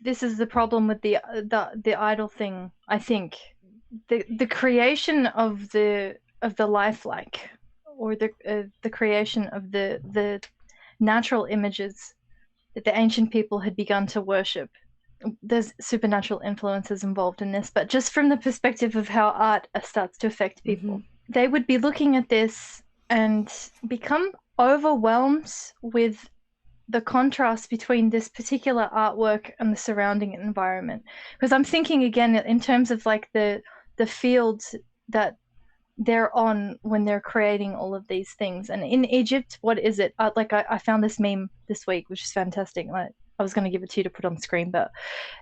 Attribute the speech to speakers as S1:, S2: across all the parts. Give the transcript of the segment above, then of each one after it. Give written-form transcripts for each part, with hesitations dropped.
S1: this is the problem with the idol thing. I think the creation of the lifelike, or the creation of the natural images that the ancient people had begun to worship. There's supernatural influences involved in this, but just from the perspective of how art starts to affect people, they would be looking at this and become overwhelmed with the contrast between this particular artwork and the surrounding environment. Because I'm thinking again in terms of like the fields that they're on when they're creating all of these things. And in Egypt, what is it? I found this meme this week, which is fantastic. Like, I was going to give it to you to put on screen, but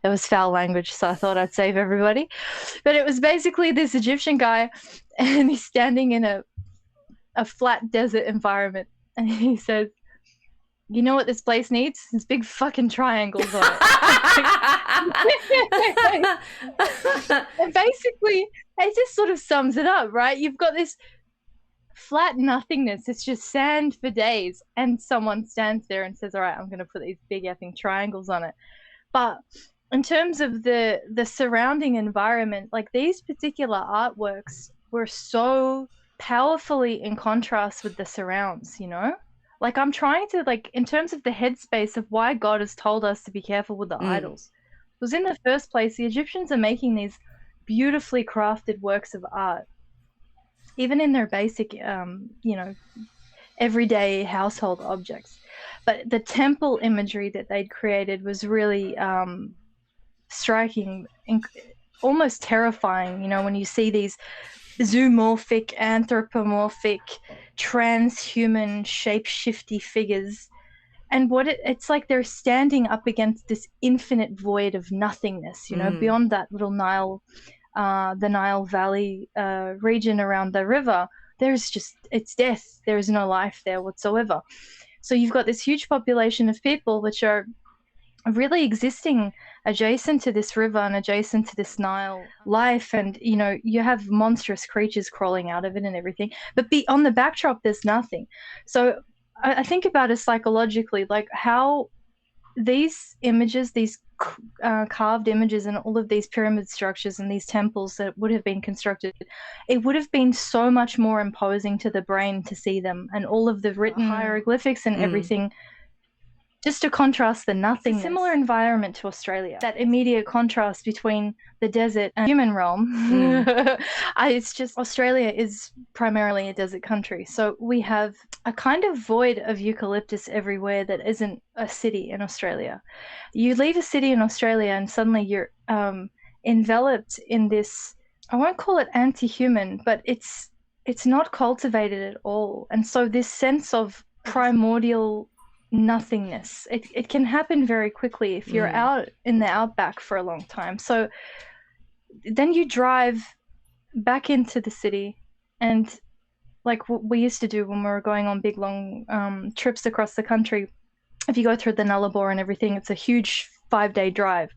S1: it was foul language, so I thought I'd save everybody. But it was basically this Egyptian guy, and he's standing in a flat desert environment, and he says, "You know what this place needs? These big fucking triangles on it." And basically, it just sort of sums it up, right? You've got this flat nothingness. It's just sand for days, and someone stands there and says, "All right, I'm going to put these big effing triangles on it." But in terms of the surrounding environment, like these particular artworks were so powerfully in contrast with the surrounds, you know? Like, I'm trying to, like, in terms of the headspace of why God has told us to be careful with the idols. Because in the first place, the Egyptians are making these beautifully crafted works of art, even in their basic, everyday household objects. But the temple imagery that they'd created was really striking, almost terrifying, you know, when you see these zoomorphic, anthropomorphic, transhuman, shape-shifty figures. And it's like they're standing up against this infinite void of nothingness, you know, beyond that little Nile, the Nile Valley region around the river. It's death. There is no life there whatsoever. So you've got this huge population of people which are really existing adjacent to this river and adjacent to this Nile life, and you know, you have monstrous creatures crawling out of it and everything, but on the backdrop there's nothing. So I think about it psychologically, like how these images, these carved images and all of these pyramid structures and these temples that would have been constructed, it would have been so much more imposing to the brain to see them, and all of the written hieroglyphics and everything, just to contrast the nothingness. It's a similar environment to Australia. That immediate contrast between the desert and human realm. It's just, Australia is primarily a desert country. So we have a kind of void of eucalyptus everywhere that isn't a city in Australia. You leave a city in Australia and suddenly you're enveloped in this, I won't call it anti-human, but it's not cultivated at all. And so this sense of primordial nothingness, it can happen very quickly if you're out in the outback for a long time. So then you drive back into the city, and like what we used to do when we were going on big long trips across the country, if you go through the Nullarbor and everything, it's a huge 5-day drive.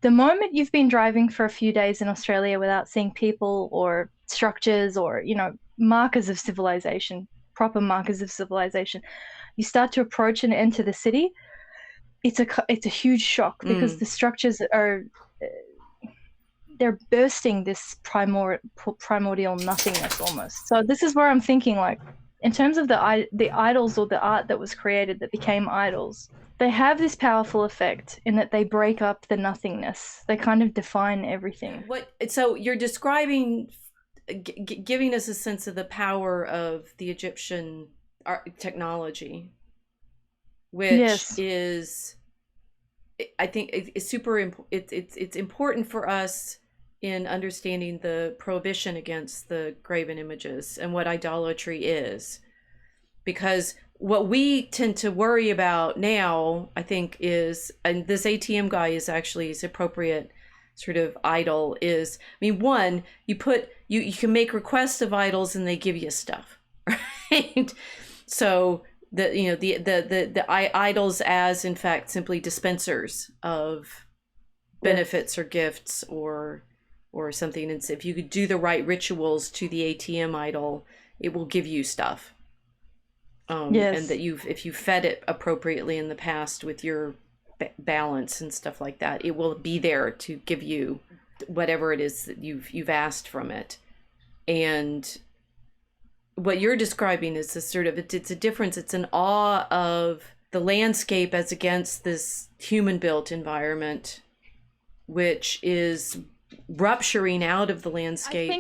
S1: The moment you've been driving for a few days in Australia without seeing people or structures or, you know, markers of civilization, proper markers of civilization, you start to approach and enter the city, it's a huge shock, because the structures are, they're bursting this primordial nothingness almost. So this is where I'm thinking, like, in terms of the idols or the art that was created that became idols, they have this powerful effect in that they break up the nothingness. They kind of define everything.
S2: So you're describing, giving us a sense of the power of the Egyptian technology, which is, I think, it's super important. It's important for us in understanding the prohibition against the graven images and what idolatry is, because what we tend to worry about now, I think, is, and this ATM guy is actually his appropriate sort of idol, is, I mean, one, you can make requests of idols and they give you stuff, right? So the idols as, in fact, simply dispensers of benefits or gifts or something. And if you could do the right rituals to the ATM idol, it will give you stuff. And that if you fed it appropriately in the past with your balance and stuff like that. It will be there to give you whatever it is that you've asked from it. And what you're describing is this sort of, it's a difference. It's an awe of the landscape as against this human built environment, which is rupturing out of the landscape.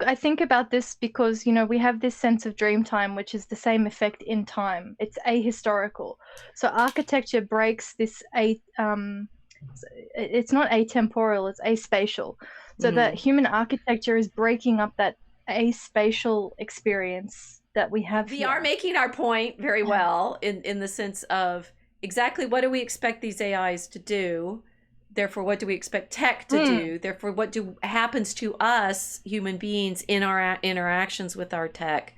S1: I think about this because, you know, we have this sense of dream time, which is the same effect in time. It's ahistorical. So architecture breaks this, it's not atemporal, it's aspatial. So that human architecture is breaking up that aspatial experience that we have.
S2: We are making our point very well in the sense of exactly what do we expect these AIs to do? Therefore, what do we expect tech to do? Therefore, what happens to us human beings in our interactions with our tech,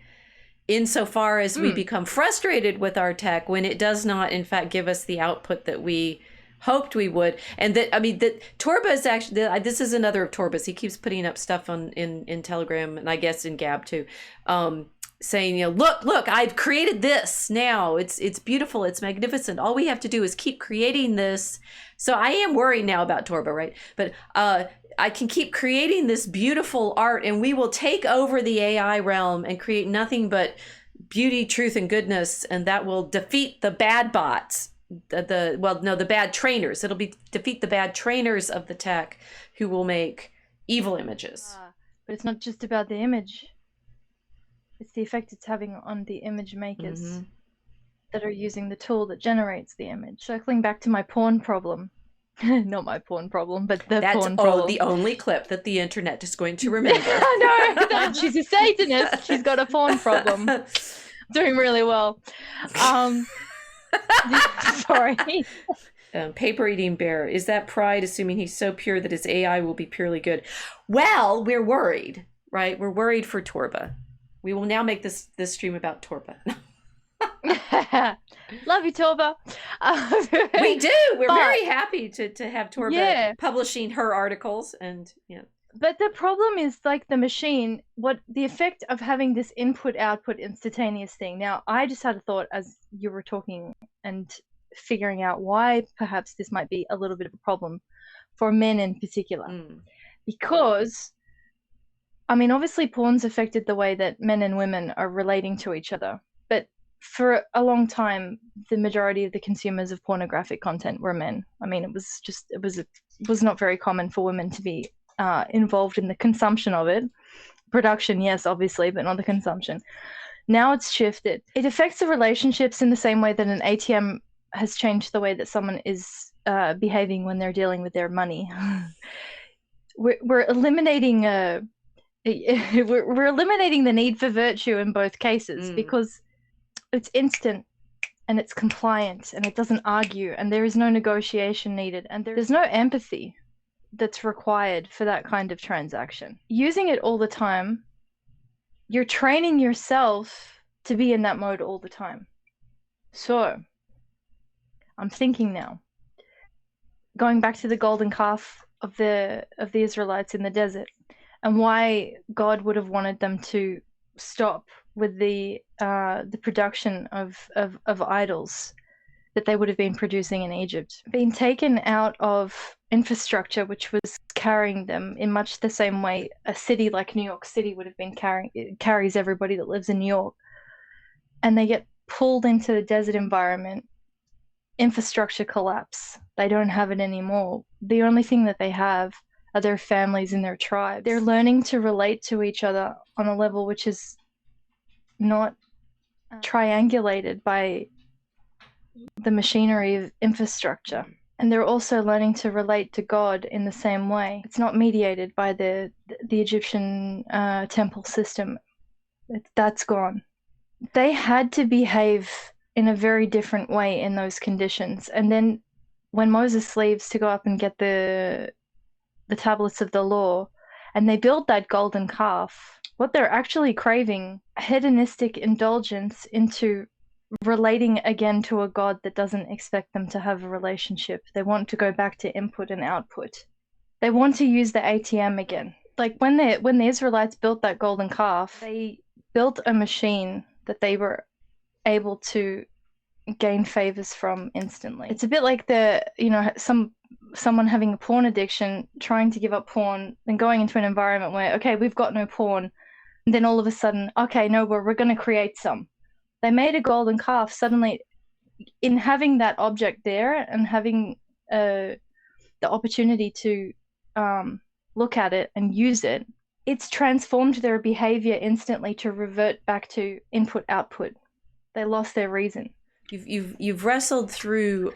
S2: insofar as we become frustrated with our tech when it does not, in fact, give us the output that we hoped we would. And that, I mean, that Torba is actually, this is another of Torba's. He keeps putting up stuff in Telegram and I guess in Gab too, saying, you know, look, I've created this now. It's beautiful. It's magnificent. All we have to do is keep creating this. So I am worried now about Torba, right? But I can keep creating this beautiful art and we will take over the AI realm and create nothing but beauty, truth, and goodness. And that will defeat the bad bots. The bad trainers. It'll defeat the bad trainers of the tech who will make evil images.
S1: But it's not just about the image. It's the effect it's having on the image makers that are using the tool that generates the image. Circling back to my porn problem. Not my porn problem, but porn problem.
S2: That's the only clip that the internet is going to remember.
S1: No, she's a Satanist. She's got a porn problem. Doing really well. Sorry.
S2: Paper eating bear. Is that pride, assuming he's so pure that his AI will be purely good? Well, we're worried, right? We're worried for Torba. We will now make this stream about Torba.
S1: Love you, Torba.
S2: We do. We're very happy to have Torba publishing her articles and
S1: But the problem is, like, the machine, what the effect of having this input-output instantaneous thing. Now, I just had a thought as you were talking and figuring out why perhaps this might be a little bit of a problem for men in particular. Because, I mean, obviously porn's affected the way that men and women are relating to each other. But for a long time, the majority of the consumers of pornographic content were men. I mean, it was not very common for women to be involved in the consumption of it. Production, yes, obviously, but not the consumption. Now it's shifted. It affects the relationships in the same way that an ATM has changed the way that someone is behaving when they're dealing with their money. We're eliminating we're eliminating the need for virtue in both cases because it's instant and it's compliant and it doesn't argue and there is no negotiation needed and there's no empathy that's required for that kind of transaction. Using it all the time, you're training yourself to be in that mode all the time. So, I'm thinking now, going back to the golden calf of the Israelites in the desert, and why God would have wanted them to stop with the production of idols that they would have been producing in Egypt, being taken out of infrastructure which was carrying them in much the same way a city like New York City would have been carries everybody that lives in New York, and they get pulled into the desert environment. Infrastructure collapse. They don't have it anymore. The only thing that they have are their families and their tribes. They're learning to relate to each other on a level which is not triangulated by the machinery of infrastructure. And they're also learning to relate to God in the same way. It's not mediated by the Egyptian temple system. That's gone. They had to behave in a very different way in those conditions. And then when Moses leaves to go up and get the tablets of the law, and they build that golden calf, what they're actually craving, hedonistic indulgence into relating again to a God that doesn't expect them to have a relationship. They want to go back to input and output. They want to use the ATM again. Like when the Israelites built that golden calf, they built a machine that they were able to gain favors from instantly. It's a bit like someone having a porn addiction, trying to give up porn, then going into an environment where, okay, we've got no porn, and then all of a sudden, okay, no, we're going to create some. They made a golden calf. Suddenly, in having that object there and having the opportunity to look at it and use it, it's transformed their behavior instantly to revert back to input output. They lost their reason.
S2: You've wrestled through.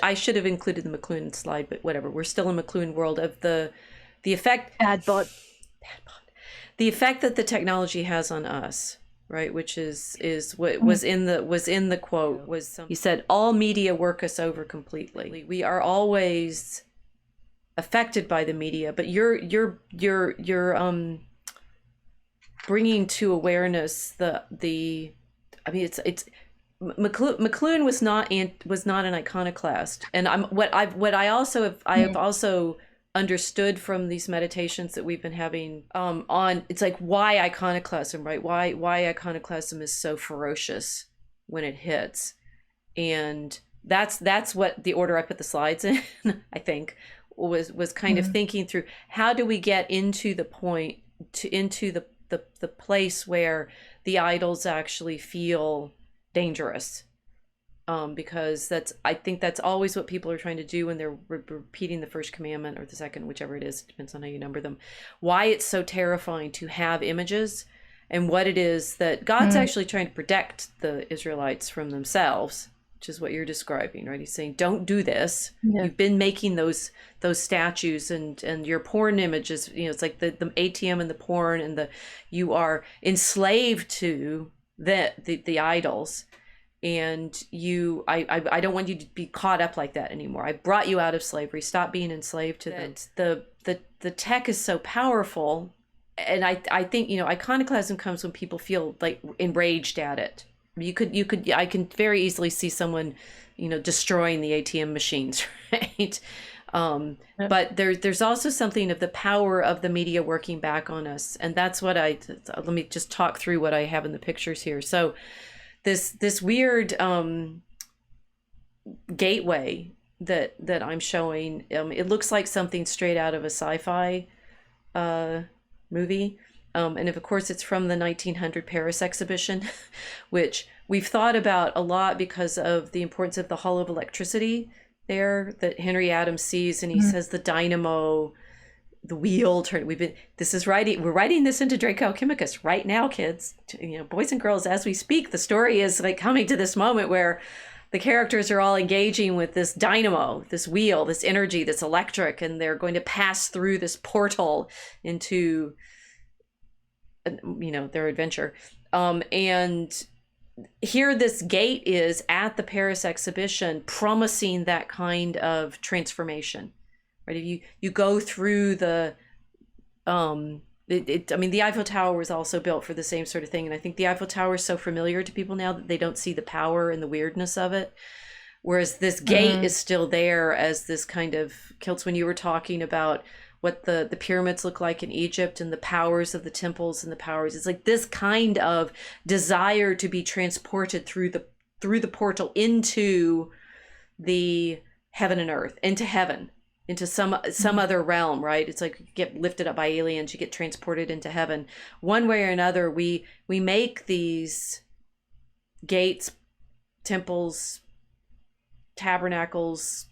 S2: I should have included the McLuhan slide, but whatever. We're still in McLuhan world of the effect.
S1: Bad bot.
S2: The effect that the technology has on us, right? Which is what was in the quote. He said, "All media work us over completely. We are always affected by the media, but you're bringing to awareness the I mean, it's McLuhan was not an iconoclast, and I have also understood from these meditations that we've been having on, it's like, why iconoclasm, right? Why iconoclasm is so ferocious when it hits, and that's what the order I put the slides in I think was kind of thinking through, how do we get into the point into the place where the idols actually feel dangerous, because I think that's always what people are trying to do when they're repeating the first commandment or the second, whichever it is, depends on how you number them. Why it's so terrifying to have images, and what it is that God's actually trying to protect the Israelites from themselves, which is what you're describing, right? He's saying, don't do this. Yeah. You've been making those statues and your porn images, it's like the ATM and the porn, and you are enslaved to the idols, and I don't want you to be caught up like that anymore. I brought you out of slavery. Stop being enslaved to them. The tech is so powerful, and I think iconoclasm comes when people feel like enraged at it. I can very easily see someone destroying the ATM machines, right? But there's also something of the power of the media working back on us, and that's what let me just talk through what I have in the pictures here. So this weird gateway that I'm showing, it looks like something straight out of a sci-fi movie. And of course, it's from the 1900 Paris exhibition, which we've thought about a lot because of the importance of the Hall of Electricity there that Henry Adams sees, and he says the dynamo, the wheel turn. We're writing this into Draco Alchemicus right now, kids. Boys and girls, as we speak, the story is like coming to this moment where the characters are all engaging with this dynamo, this wheel, this energy, this electric, and they're going to pass through this portal into their adventure. And here this gate is at the Paris exhibition, promising that kind of transformation, right? If you go through the the Eiffel Tower was also built for the same sort of thing, and I think the Eiffel Tower is so familiar to people now that they don't see the power and the weirdness of it, whereas this gate is still there as this kind of kilts. When you were talking about what the pyramids look like in Egypt and the powers of the temples and the powers, it's like this kind of desire to be transported through the portal into the heaven and earth, into heaven, into some other realm, right? It's like you get lifted up by aliens, you get transported into heaven. One way or another, we make these gates, temples, tabernacles,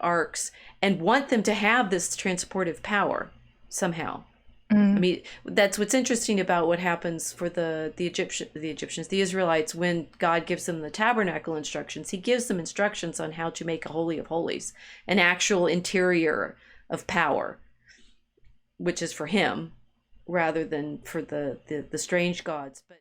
S2: arcs, and want them to have this transportive power somehow. I mean, that's what's interesting about what happens for the Egyptians, the Israelites, when God gives them the tabernacle instructions. He gives them instructions on how to make a holy of holies, an actual interior of power, which is for him rather than for the strange gods. But